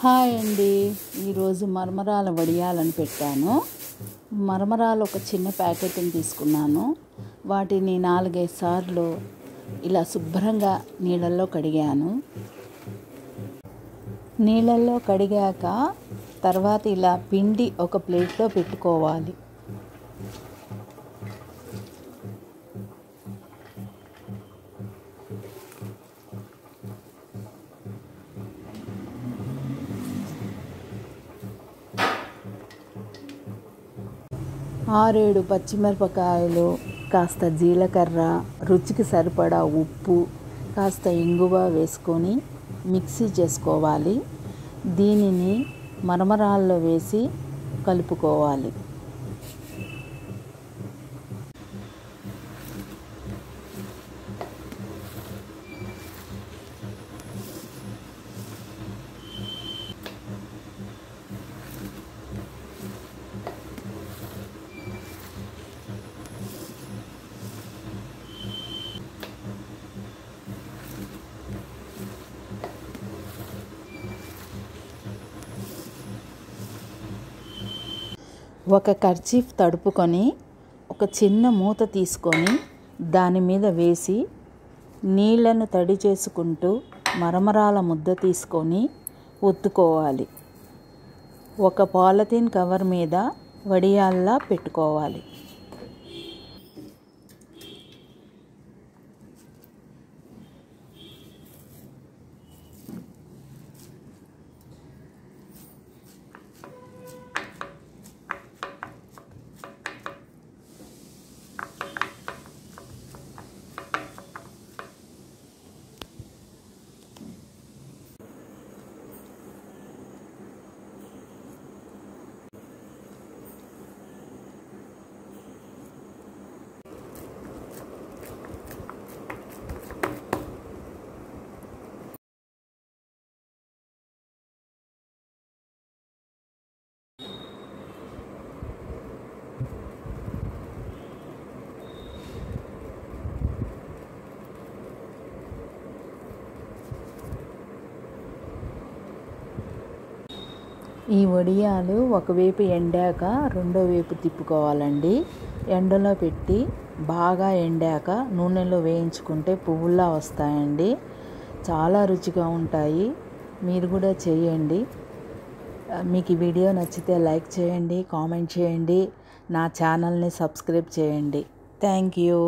Hi అండి. ఈరోజు మరమరాల వడియాలని పెట్టాను. మరమరాలు ఒక చిన్న ప్యాకెట్ని తీసుకున్నాను. వాటిని 4-5 సార్లు ఇలా శుభ్రంగా నీళ్ళల్లో కడిగాను. నీళ్ళల్లో కడిగాక తర్వాత ఇలా పిండి ఒక ప్లేట్లో పెట్టుకోవాలి. ఆరేడు పచ్చిమిరపకాయలు, కాస్త జీలకర్ర, రుచికి సరిపడా ఉప్పు, కాస్త ఇంగువ వేసుకొని మిక్సీ చేసుకోవాలి. దీనిని మరమరాల్లో వేసి కలుపుకోవాలి. ఒక కర్చీఫ్ తడుపుకొని ఒక చిన్న మూత తీసుకొని దాని మీద వేసి నీళ్లను తడి చేసుకుంటూ మరమరాల ముద్ద తీసుకొని ఒత్తుకోవాలి. ఒక పాలిథీన్ కవర్ మీద వడియాల్లా పెట్టుకోవాలి. ఈ వడియాలు ఒకవైపు ఎండాక రెండో వైపు తిప్పుకోవాలండి. ఎండలో పెట్టి బాగా ఎండాక నూనెలో వేయించుకుంటే పువ్వుల్లా వస్తాయండి. చాలా రుచిగా ఉంటాయి. మీరు కూడా చేయండి. మీకు ఈ వీడియో నచ్చితే లైక్ చేయండి, కామెంట్ చేయండి, నా ఛానల్ని సబ్స్క్రైబ్ చేయండి. Thank you.